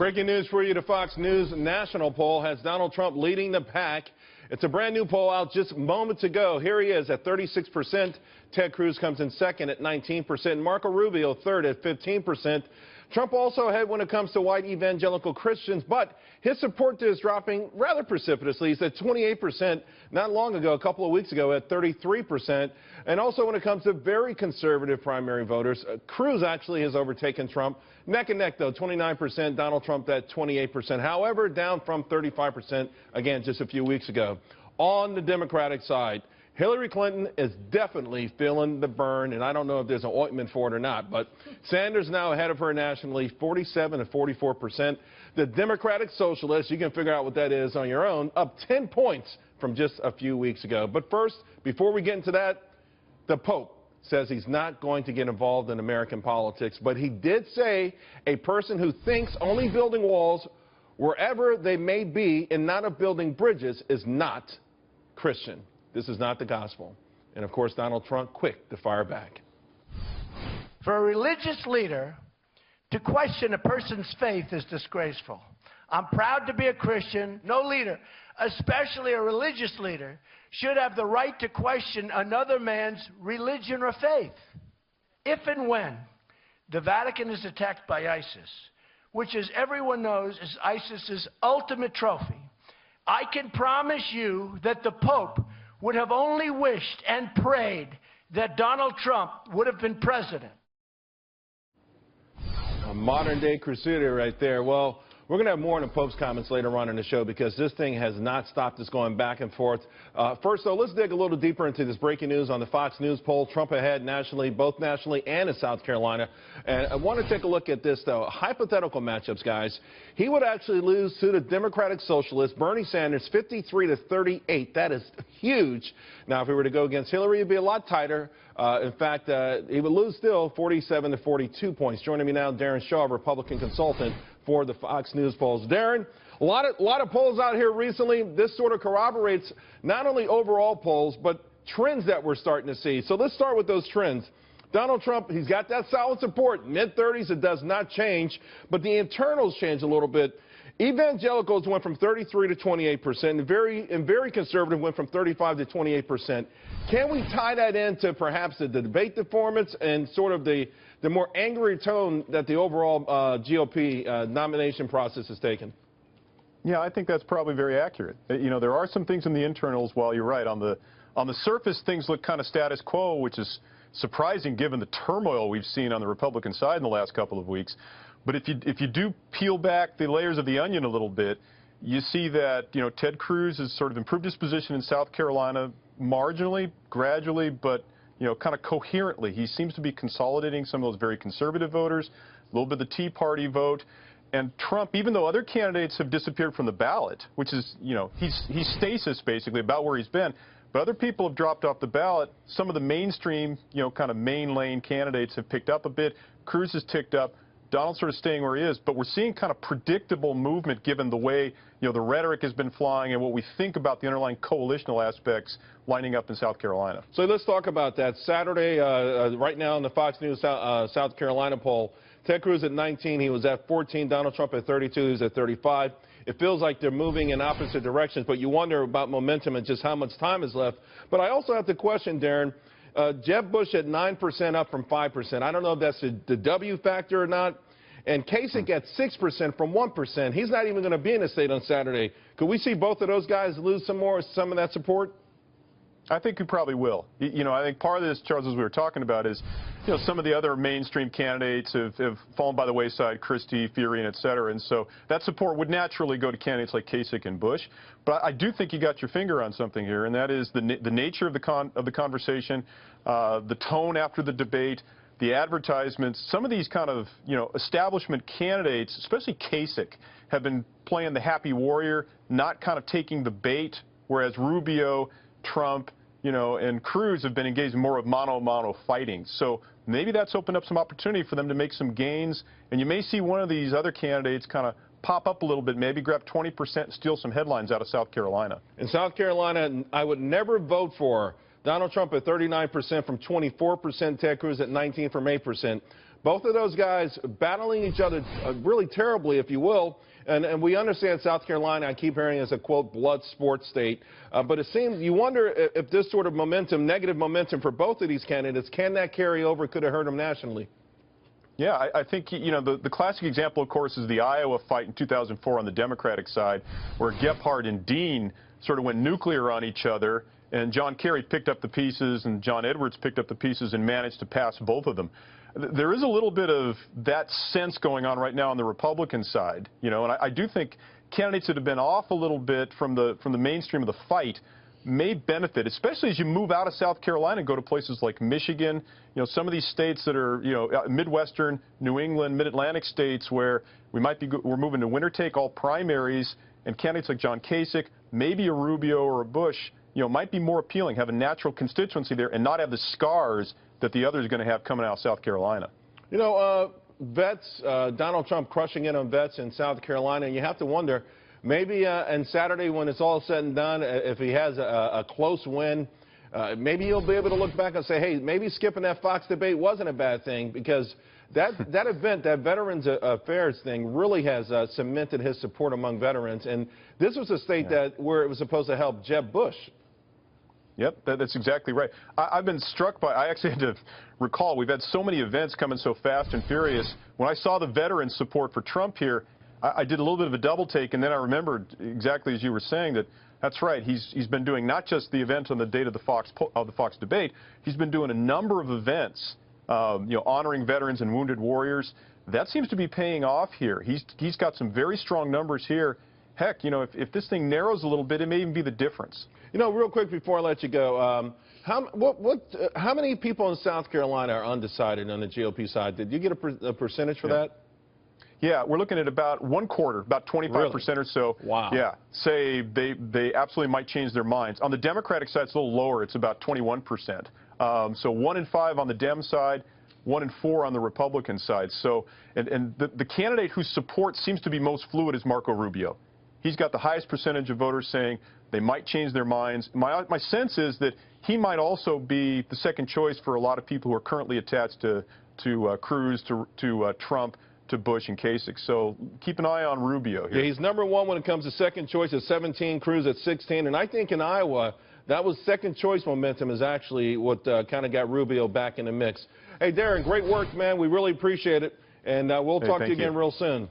Breaking news for you. The Fox News national poll has Donald Trump leading the pack. It's a brand new poll out just moments ago. Here he is at 36%. Ted Cruz comes in second at 19%. Marco Rubio third at 15%. Trump also ahead when it comes to white evangelical Christians, but his support is dropping rather precipitously. He's at 28% not long ago, a couple of weeks ago, at 33%. And also when it comes to very conservative primary voters, Cruz actually has overtaken Trump. Neck and neck, though, 29%, Donald Trump at 28%. However, down from 35%, again, just a few weeks ago. On the Democratic side, Hillary Clinton is definitely feeling the burn, and I don't know if there's an ointment for it or not, but Sanders now ahead of her nationally, 47 to 44%. The Democratic Socialists, you can figure out what that is on your own, up 10 points from just a few weeks ago. But first, before we get into that, the Pope says he's not going to get involved in American politics, but he did say a person who thinks only building walls wherever they may be and not of building bridges is not Christian. This is not the gospel. And, of course, Donald Trump quick to fire back. For a religious leader to question a person's faith is disgraceful. I'm proud to be a Christian. No leader, especially a religious leader, should have the right to question another man's religion or faith. If and when the Vatican is attacked by ISIS, which, as everyone knows, is ISIS's ultimate trophy, I can promise you that the Pope would have only wished and prayed that Donald Trump would have been president. A modern-day crusader right there. Well, we're going to have more on the Pope's comments later on in the show because this thing has not stopped us going back and forth. First, though, let's dig a little deeper into this breaking news on the Fox News poll. Trump ahead nationally, both nationally and in South Carolina. And I want to take a look at this, though. Hypothetical matchups, guys. He would actually lose to the Democratic Socialist, Bernie Sanders, 53 to 38. That is huge. Now, if he were to go against Hillary, it'd be a lot tighter. In fact, he would lose still 47 to 42 points. Joining me now, Daron, Republican consultant for the Fox News polls. Daron, a lot of polls out here recently. This sort of corroborates not only overall polls, but trends that we're starting to see. So let's start with those trends. Donald Trump, he's got that solid support. Mid-30s, it does not change, but the internals change a little bit. Evangelicals went from 33 to 28%, and very conservative went from 35 to 28%. Can we tie that into perhaps the debate performance and sort of the more angry tone that the overall GOP nomination process has taken? Yeah, I think that's probably very accurate. You know, there are some things in the internals, while you're right. On the surface, things look kind of status quo, which is surprising given the turmoil we've seen on the Republican side in the last couple of weeks. But if you do peel back the layers of the onion a little bit, you see that, you know, Ted Cruz has sort of improved his position in South Carolina marginally, gradually, but, you know, kind of coherently. He seems to be consolidating some of those very conservative voters, a little bit of the Tea Party vote. And Trump, even though other candidates have disappeared from the ballot, which is, you know, he's stasis basically about where he's been, but other people have dropped off the ballot. Some of the mainstream, you know, kind of main lane candidates have picked up a bit. Cruz has ticked up. Donald's sort of staying where he is, but we're seeing kind of predictable movement given the way, you know, the rhetoric has been flying and what we think about the underlying coalitional aspects lining up in South Carolina. So let's talk about that. Saturday, right now in the Fox News South Carolina poll, Ted Cruz at 19, he was at 14, Donald Trump at 32, he's at 35. It feels like they're moving in opposite directions, but you wonder about momentum and just how much time is left. But I also have to question, Daron, Jeb Bush at 9% up from 5%. I don't know if that's the W factor or not. And Kasich at 6% from 1%. He's not even going to be in the state on Saturday. Could we see both of those guys lose some of that support? I think he probably will. You know, I think part of this, Charles, as we were talking about, is, you know, some of the other mainstream candidates have fallen by the wayside, Christie, Fiorina, et cetera, and so that support would naturally go to candidates like Kasich and Bush. But I do think you got your finger on something here, and that is the nature of the conversation, the tone after the debate, the advertisements. Some of these kind of, you know, establishment candidates, especially Kasich, have been playing the happy warrior, not kind of taking the bait, whereas Rubio, Trump, you know, and Cruz have been engaged in more of mano-a-mano fighting. So maybe that's opened up some opportunity for them to make some gains. And you may see one of these other candidates kind of pop up a little bit, maybe grab 20%, steal some headlines out of South Carolina. In South Carolina, I would never vote for Donald Trump at 39% from 24%, Ted Cruz at 19% from 8%. Both of those guys battling each other really terribly, if you will. And we understand South Carolina, I keep hearing, is a, quote, blood sports state. But it seems, you wonder if this sort of momentum, negative momentum for both of these candidates, can that carry over? Could it hurt them nationally? Yeah, I think, you know, the classic example, of course, is the Iowa fight in 2004 on the Democratic side, where Gephardt and Dean sort of went nuclear on each other, and John Kerry picked up the pieces, and John Edwards picked up the pieces and managed to pass both of them. There is a little bit of that sense going on right now on the Republican side, you know, and I do think candidates that have been off a little bit from the mainstream of the fight may benefit, especially as you move out of South Carolina and go to places like Michigan, you know, some of these states that are, you know, Midwestern, New England, Mid-Atlantic states where we're moving to winner-take-all primaries, and candidates like John Kasich, maybe a Rubio or a Bush, you know, might be more appealing, have a natural constituency there, and not have the scars that the other is going to have coming out of South Carolina. You know, vets, Donald Trump crushing in on vets in South Carolina, and you have to wonder, maybe on Saturday when it's all said and done, if he has a close win, maybe he'll be able to look back and say, hey, maybe skipping that Fox debate wasn't a bad thing, because that event, that Veterans Affairs thing, really has cemented his support among veterans. And this was a state where it was supposed to help Jeb Bush. Yep, that's exactly right. I've been struck by, I actually had to recall, we've had so many events coming so fast and furious. When I saw the veteran support for Trump here, I did a little bit of a double take, and then I remembered exactly as you were saying that that's right. He's been doing not just the event on the date of the Fox debate. He's been doing a number of events, you know, honoring veterans and wounded warriors. That seems to be paying off here. He's got some very strong numbers here. Heck, you know, if this thing narrows a little bit, it may even be the difference. You know, real quick before I let you go, how many people in South Carolina are undecided on the GOP side? Did you get a percentage for that? Yeah, we're looking at about one quarter, about 25% or so. Wow. Yeah, say they absolutely might change their minds. On the Democratic side, it's a little lower. It's about 21%. So 1 in 5 on the Dem side, 1 in 4 on the Republican side. So, and the candidate whose support seems to be most fluid is Marco Rubio. He's got the highest percentage of voters saying they might change their minds. My sense is that he might also be the second choice for a lot of people who are currently attached to Cruz, to Trump, to Bush and Kasich. So keep an eye on Rubio here. Yeah, he's number one when it comes to second choice at 17, Cruz at 16. And I think in Iowa, that was second choice momentum is actually what kind of got Rubio back in the mix. Hey, Daron, great work, man. We really appreciate it. And we'll talk to you again real soon.